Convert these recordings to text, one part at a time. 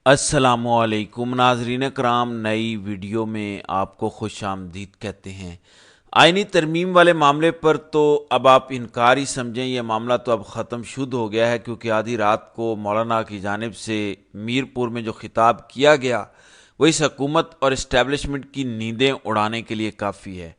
السلام علیکم ناظرین کرام، نئی ویڈیو میں آپ کو خوش آمدید کہتے ہیں۔ آئینی ترمیم والے معاملے پر تو اب آپ انکار ہی سمجھیں، یہ معاملہ تو اب ختم شد ہو گیا ہے، کیونکہ آدھی رات کو مولانا کی جانب سے میرپور میں جو خطاب کیا گیا وہ اس حکومت اور اسٹیبلشمنٹ کی نیندیں اڑانے کے لیے کافی ہے۔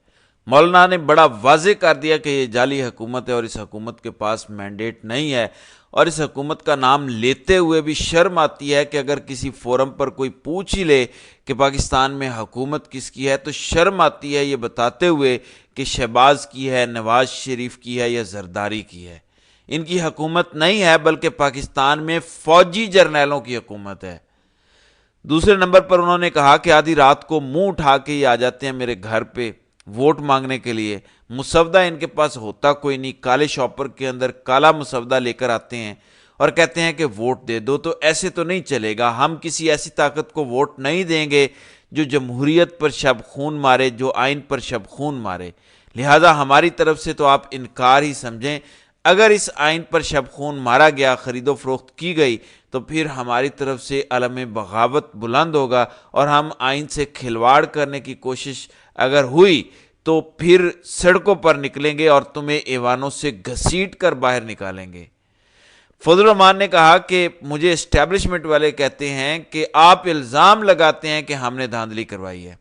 مولانا نے بڑا واضح کر دیا کہ یہ جعلی حکومت ہے اور اس حکومت کے پاس مینڈیٹ نہیں ہے، اور اس حکومت کا نام لیتے ہوئے بھی شرم آتی ہے کہ اگر کسی فورم پر کوئی پوچھ ہی لے کہ پاکستان میں حکومت کس کی ہے تو شرم آتی ہے یہ بتاتے ہوئے کہ شہباز کی ہے، نواز شریف کی ہے یا زرداری کی ہے۔ ان کی حکومت نہیں ہے بلکہ پاکستان میں فوجی جرنیلوں کی حکومت ہے۔ دوسرے نمبر پر انہوں نے کہا کہ آدھی رات کو منہ اٹھا کے یہ آ جاتے ہیں میرے گھر پہ ووٹ مانگنے کے لیے، مسودہ ان کے پاس ہوتا کوئی نہیں، کالے شاپر کے اندر کالا مسودہ لے کر آتے ہیں اور کہتے ہیں کہ ووٹ دے دو۔ تو ایسے تو نہیں چلے گا، ہم کسی ایسی طاقت کو ووٹ نہیں دیں گے جو جمہوریت پر شب خون مارے، جو آئین پر شب خون مارے۔ لہٰذا ہماری طرف سے تو آپ انکار ہی سمجھیں۔ اگر اس آئین پر شب خون مارا گیا، خرید و فروخت کی گئی، تو پھر ہماری طرف سے علم بغاوت بلند ہوگا، اور ہم آئین سے کھلواڑ کرنے کی کوشش اگر ہوئی تو پھر سڑکوں پر نکلیں گے اور تمہیں ایوانوں سے گھسیٹ کر باہر نکالیں گے۔ فضل الرحمان نے کہا کہ مجھے اسٹیبلشمنٹ والے کہتے ہیں کہ آپ الزام لگاتے ہیں کہ ہم نے دھاندلی کروائی ہے۔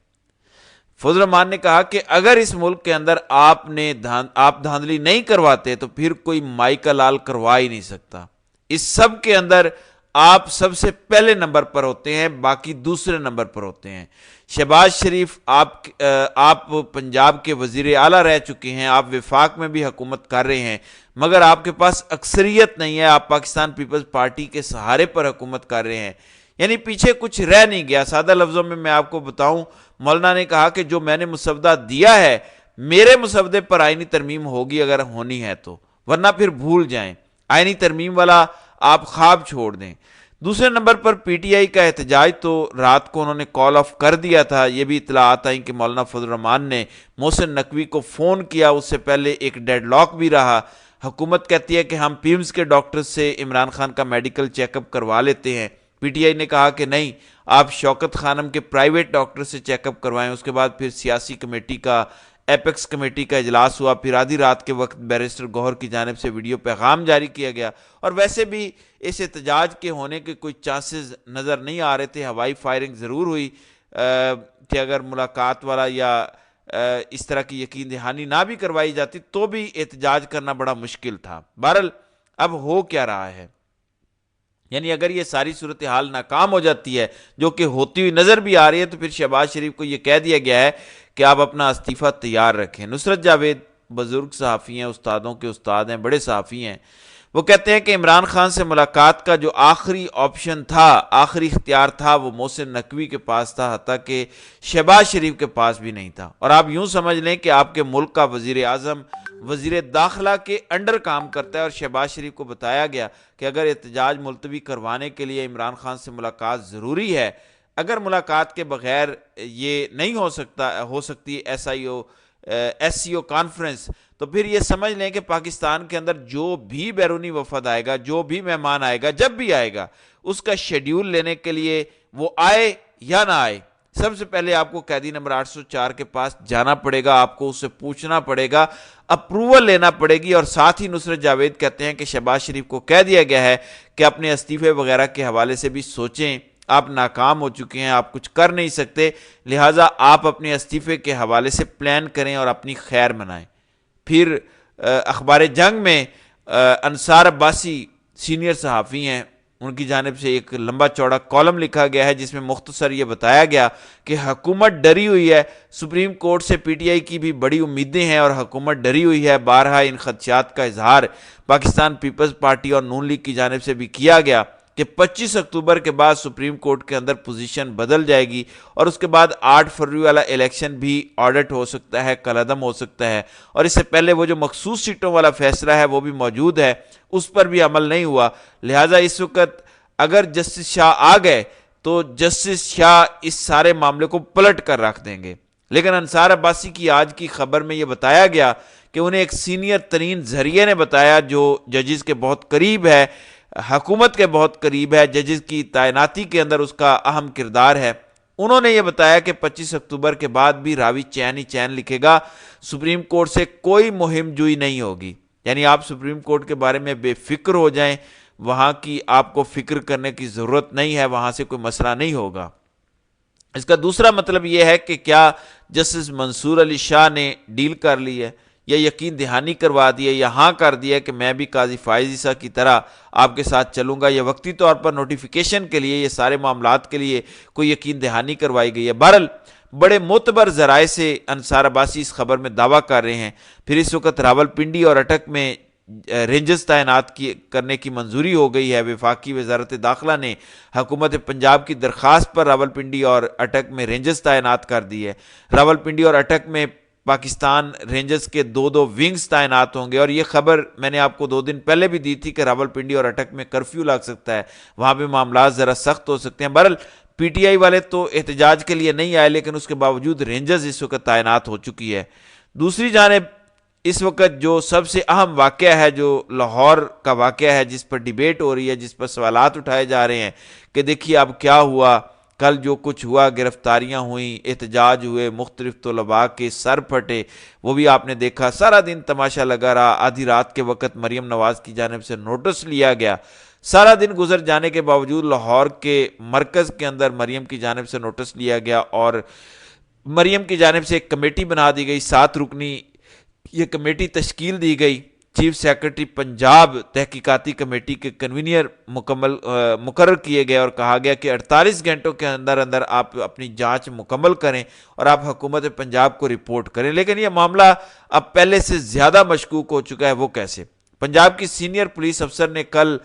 فضل الرحمان نے کہا کہ اگر اس ملک کے اندر آپ دھاندلی نہیں کرواتے تو پھر کوئی مائی کا لال کروا ہی نہیں سکتا۔ اس سب کے اندر آپ سب سے پہلے نمبر پر ہوتے ہیں، باقی دوسرے نمبر پر ہوتے ہیں۔ شہباز شریف آپ پنجاب کے وزیر اعلیٰ رہ چکے ہیں، آپ وفاق میں بھی حکومت کر رہے ہیں، مگر آپ کے پاس اکثریت نہیں ہے، آپ پاکستان پیپلز پارٹی کے سہارے پر حکومت کر رہے ہیں، یعنی پیچھے کچھ رہ نہیں گیا۔ سادہ لفظوں میں آپ کو بتاؤں، مولانا نے کہا کہ جو میں نے مسودہ دیا ہے، میرے مسودے پر آئینی ترمیم ہوگی اگر ہونی ہے تو، ورنہ پھر بھول جائیں، آئینی ترمیم والا آپ خواب چھوڑ دیں۔ دوسرے number per P T I کا احتجاج تو رات کو انہوں نے کال آف کر دیا تھا۔ یہ بھی اطلاعات آئیں کہ مولانا فضل الرحمان نے محسن نقوی کو فون کیا، اس سے پہلے ایک ڈیڈ لاک بھی رہا۔ حکومت کہتی ہے کہ ہم پیمز کے ڈاکٹر سے عمران خان کا میڈیکل چیک اپ کروا لیتے ہیں۔ پی ٹی آئی نے کہا کہ نہیں، آپ شوکت خانم کے پرائیویٹ ڈاکٹر سے چیک اپ کروائیں۔ اس کے بعد پھر سیاسی کمیٹی کا، ایپیکس کمیٹی کا اجلاس ہوا، پھر آدھی رات کے وقت بیرسٹر گوہر کی جانب سے ویڈیو پیغام جاری کیا گیا، اور ویسے بھی اس احتجاج کے ہونے کے کوئی چانسز نظر نہیں آ رہے تھے۔ ہوائی فائرنگ ضرور ہوئی کہ اگر ملاقات والا یا اس طرح کی یقین دہانی نہ بھی کروائی جاتی تو بھی احتجاج کرنا بڑا مشکل تھا۔ بہرحال اب ہو کیا رہا ہے، یعنی اگر یہ ساری صورتحال ناکام ہو جاتی ہے، جو کہ ہوتی ہوئی نظر بھی آ رہی ہے، تو پھر شہباز شریف کو یہ کہہ دیا گیا ہے کہ آپ اپنا استعفیٰ تیار رکھیں۔ نصرت جاوید بزرگ صحافی ہیں، استادوں کے استاد ہیں، بڑے صحافی ہیں، وہ کہتے ہیں کہ عمران خان سے ملاقات کا جو آخری آپشن تھا، آخری اختیار تھا، وہ محسن نقوی کے پاس تھا، حتیٰ کہ شہباز شریف کے پاس بھی نہیں تھا۔ اور آپ یوں سمجھ لیں کہ آپ کے ملک کا وزیر اعظم وزیر داخلہ کے انڈر کام کرتا ہے، اور شہباز شریف کو بتایا گیا کہ اگر احتجاج ملتوی کروانے کے لیے عمران خان سے ملاقات ضروری ہے، اگر ملاقات کے بغیر یہ نہیں ہو سکتی ایس سی او کانفرنس، تو پھر یہ سمجھ لیں کہ پاکستان کے اندر جو بھی بیرونی وفد آئے گا، جو بھی مہمان آئے گا، جب بھی آئے گا، اس کا شیڈیول لینے کے لیے وہ آئے یا نہ آئے، سب سے پہلے آپ کو قیدی نمبر 804 کے پاس جانا پڑے گا، آپ کو اس سے پوچھنا پڑے گا، اپروول لینا پڑے گی۔ اور ساتھ ہی نصرت جاوید کہتے ہیں کہ شہباز شریف کو کہہ دیا گیا ہے کہ اپنے استعفے وغیرہ کے حوالے سے بھی سوچیں، آپ ناکام ہو چکے ہیں، آپ کچھ کر نہیں سکتے، لہٰذا آپ اپنے استعفے کے حوالے سے پلان کریں اور اپنی خیر منائیں۔ پھر اخبار جنگ میں انصار عباسی سینئر صحافی ہیں، ان کی جانب سے ایک لمبا چوڑا کالم لکھا گیا ہے جس میں مختصر یہ بتایا گیا کہ حکومت ڈری ہوئی ہے، سپریم کورٹ سے پی ٹی آئی کی بھی بڑی امیدیں ہیں اور حکومت ڈری ہوئی ہے۔ بارہا ان خدشات کا اظہار پاکستان پیپلز پارٹی اور نون لیگ کی جانب سے بھی کیا گیا کہ 25 اکتوبر کے بعد سپریم کورٹ کے اندر پوزیشن بدل جائے گی، اور اس کے بعد 8 فروری والا الیکشن بھی آڈٹ ہو سکتا ہے، کالعدم ہو سکتا ہے، اور اس سے پہلے وہ جو مخصوص سیٹوں والا فیصلہ ہے وہ بھی موجود ہے، اس پر بھی عمل نہیں ہوا۔ لہٰذا اس وقت اگر جسٹس شاہ آ گئے تو جسٹس شاہ اس سارے معاملے کو پلٹ کر رکھ دیں گے۔ لیکن انصار عباسی کی آج کی خبر میں یہ بتایا گیا کہ انہیں ایک سینئر ترین ذریعے نے بتایا جو ججز کے بہت قریب ہے، حکومت کے بہت قریب ہے، ججز کی تعیناتی کے اندر اس کا اہم کردار ہے، انہوں نے یہ بتایا کہ 25 اکتوبر کے بعد بھی راوی چین ہی چین لکھے گا، سپریم کورٹ سے کوئی مہم جوئی نہیں ہوگی۔ یعنی آپ سپریم کورٹ کے بارے میں بے فکر ہو جائیں، وہاں کی آپ کو فکر کرنے کی ضرورت نہیں ہے، وہاں سے کوئی مسئلہ نہیں ہوگا۔ اس کا دوسرا مطلب یہ ہے کہ کیا جسٹس منصور علی شاہ نے ڈیل کر لی ہے، یا یقین دہانی کروا دی ہے، یا ہاں کر دیا ہے کہ میں بھی قاضی فائز عیسیٰ کی طرح آپ کے ساتھ چلوں گا، یا وقتی طور پر نوٹیفیکیشن کے لیے، یہ سارے معاملات کے لیے کوئی یقین دہانی کروائی گئی ہے۔ بہرحال بڑے معتبر ذرائع سے انصار عباسی اس خبر میں دعویٰ کر رہے ہیں۔ پھر اس وقت راولپنڈی اور اٹک میں رینجز تعینات کرنے کی منظوری ہو گئی ہے۔ وفاقی وزارت داخلہ نے حکومت پنجاب کی درخواست پر راولپنڈی اور اٹک میں رینجز تعینات کر دی ہے۔ راولپنڈی اور اٹک میں پاکستان رینجز کے دو ونگز تعینات ہوں گے، اور یہ خبر میں نے آپ کو 2 دن پہلے بھی دی تھی کہ راولپنڈی اور اٹک میں کرفیو لگ سکتا ہے، وہاں پہ معاملات ذرا سخت ہو سکتے ہیں۔ بہرحال پی ٹی آئی والے تو احتجاج کے لیے نہیں آئے، لیکن اس کے باوجود رینجز اس وقت تعینات ہو چکی ہے۔ دوسری جانب اس وقت جو سب سے اہم واقعہ ہے، جو لاہور کا واقعہ ہے، جس پر ڈیبیٹ ہو رہی ہے، جس پر سوالات اٹھائے جا رہے ہیں کہ دیکھیے اب کیا ہوا، کل جو کچھ ہوا، گرفتاریاں ہوئیں، احتجاج ہوئے، مختلف طلباء کے سر پھٹے، وہ بھی آپ نے دیکھا، سارا دن تماشا لگا رہا۔ آدھی رات کے وقت مریم نواز کی جانب سے نوٹس لیا گیا، سارا دن گزر جانے کے باوجود لاہور کے مرکز کے اندر مریم کی جانب سے نوٹس لیا گیا، اور مریم کی جانب سے ایک کمیٹی بنا دی گئی، 7 رکنی یہ کمیٹی تشکیل دی گئی۔ چیف سیکرٹری پنجاب تحقیقاتی کمیٹی کے کنوینر مقرر کیے گئے، اور کہا گیا کہ 48 گھنٹوں کے اندر اندر آپ اپنی جانچ مکمل کریں اور آپ حکومت پنجاب کو رپورٹ کریں۔ لیکن یہ معاملہ اب پہلے سے زیادہ مشکوک ہو چکا ہے۔ وہ کیسے؟ پنجاب کی سینئر پولیس افسر نے کل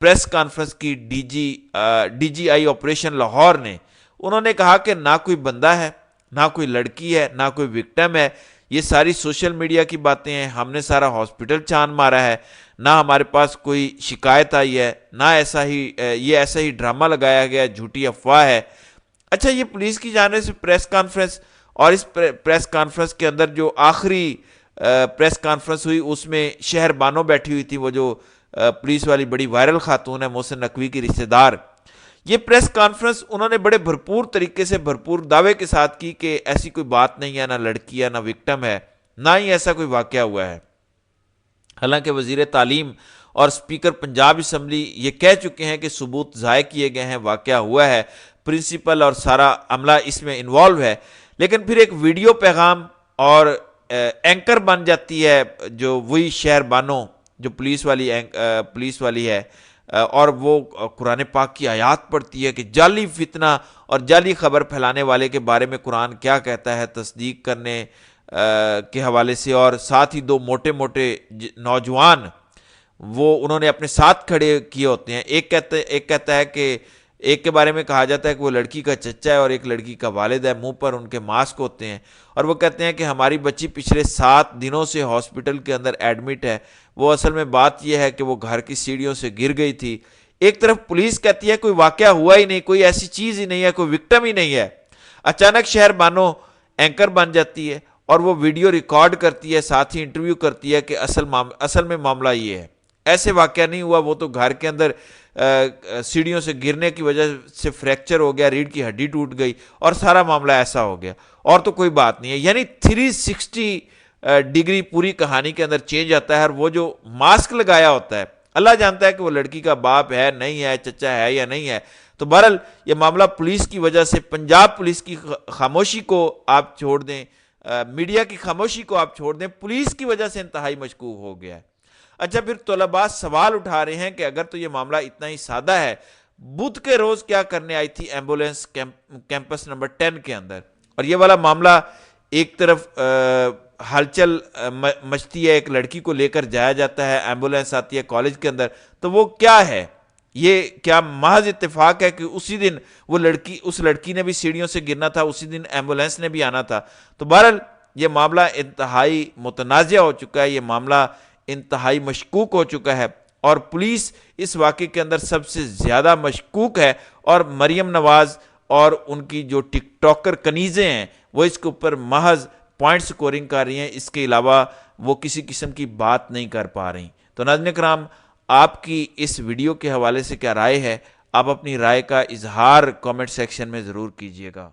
پریس کانفرنس کی D G I operation Lahore نے، انہوں نے کہا کہ نہ کوئی بندہ ہے، نہ کوئی لڑکی ہے، نہ کوئی وکٹم ہے، یہ ساری سوشل میڈیا کی باتیں ہیں، ہم نے سارا ہاسپٹل چھان مارا ہے، نہ ہمارے پاس کوئی شکایت آئی ہے، نہ یہ ایسا ہی ڈرامہ لگایا گیا، جھوٹی افواہ ہے۔ اچھا، یہ پولیس کی جانب سے پریس کانفرنس، اور اس پریس کانفرنس کے اندر جو آخری پریس کانفرنس ہوئی اس میں شہر بانو بیٹھی ہوئی تھی، وہ جو پولیس والی بڑی وائرل خاتون ہے، محسن نقوی کی رشتہ دار۔ یہ پریس کانفرنس انہوں نے بڑے بھرپور طریقے سے، بھرپور دعوے کے ساتھ کی کہ ایسی کوئی بات نہیں ہے، نہ لڑکی ہے، نہ وکٹم ہے، نہ ہی ایسا کوئی واقعہ ہوا ہے۔ حالانکہ وزیر تعلیم اور اسپیکر پنجاب اسمبلی یہ کہہ چکے ہیں کہ ثبوت ضائع کیے گئے ہیں، واقعہ ہوا ہے، پرنسپل اور سارا عملہ اس میں انوالو ہے۔ لیکن پھر ایک ویڈیو پیغام اور اینکر بن جاتی ہے جو وہی شہر بانو جو پولیس والی ہے، اور وہ قرآن پاک کی آیات پڑھتی ہے کہ جعلی فتنہ اور جعلی خبر پھیلانے والے کے بارے میں قرآن کیا کہتا ہے، تصدیق کرنے کے حوالے سے، اور ساتھ ہی 2 موٹے نوجوان وہ انہوں نے اپنے ساتھ کھڑے کیے ہوتے ہیں۔ ایک کہتا ہے کہ ایک کے بارے میں کہا جاتا ہے کہ وہ لڑکی کا چچا ہے اور ایک لڑکی کا والد ہے، منہ پر ان کے ماسک ہوتے ہیں، اور وہ کہتے ہیں کہ ہماری بچی پچھلے 7 دنوں سے ہاسپٹل کے اندر ایڈمٹ ہے، وہ اصل میں بات یہ ہے کہ وہ گھر کی سیڑھیوں سے گر گئی تھی۔ ایک طرف پولیس کہتی ہے کوئی واقعہ ہوا ہی نہیں، کوئی ایسی چیز ہی نہیں ہے، کوئی وکٹم ہی نہیں ہے۔ اچانک شہر بانو اینکر بن جاتی ہے اور وہ ویڈیو ریکارڈ کرتی ہے، ساتھ ہی انٹرویو کرتی ہے کہ اصل میں معاملہ یہ ہے، ایسے واقعہ نہیں ہوا، وہ تو گھر کے اندر سیڑھیوں سے گرنے کی وجہ سے فریکچر ہو گیا، ریڑھ کی ہڈی ٹوٹ گئی اور سارا معاملہ ایسا ہو گیا، اور تو کوئی بات نہیں ہے۔ یعنی 360 ڈگری پوری کہانی کے اندر چینج آتا ہے، اور وہ جو ماسک لگایا ہوتا ہے، اللہ جانتا ہے کہ وہ لڑکی کا باپ ہے نہیں ہے، چچا ہے یا نہیں ہے۔ تو بہرحال یہ معاملہ پولیس کی وجہ سے، پنجاب پولیس کی خاموشی کو آپ چھوڑ دیں، میڈیا کی خاموشی کو آپ چھوڑ دیں، پولیس کی وجہ سے انتہائی مشکوک ہو گیا ہے۔ اچھا، پھر طلباء سوال اٹھا رہے ہیں کہ اگر تو یہ معاملہ اتنا ہی سادہ ہے، بدھ کے روز کیا کرنے آئی تھی ایمبولینس کیمپس نمبر 10 کے اندر؟ اور یہ والا معاملہ ایک طرف ہلچل مچتی ہے، ایک لڑکی کو لے کر جایا جاتا ہے، ایمبولینس آتی ہے کالج کے اندر، تو وہ کیا ہے؟ یہ کیا محض اتفاق ہے کہ اسی دن اس لڑکی نے بھی سیڑھیوں سے گرنا تھا، اسی دن ایمبولینس نے بھی آنا تھا؟ تو بہرحال یہ معاملہ انتہائی متنازع ہو چکا ہے، یہ معاملہ انتہائی مشکوک ہو چکا ہے، اور پولیس اس واقعے کے اندر سب سے زیادہ مشکوک ہے، اور مریم نواز اور ان کی جو ٹک ٹاکر کنیزیں ہیں وہ اس کے اوپر محض پوائنٹ سکورنگ کر رہی ہیں، اس کے علاوہ وہ کسی قسم کی بات نہیں کر پا رہی۔ تو ناظرین کرام، آپ کی اس ویڈیو کے حوالے سے کیا رائے ہے؟ آپ اپنی رائے کا اظہار کامنٹ سیکشن میں ضرور کیجیے گا۔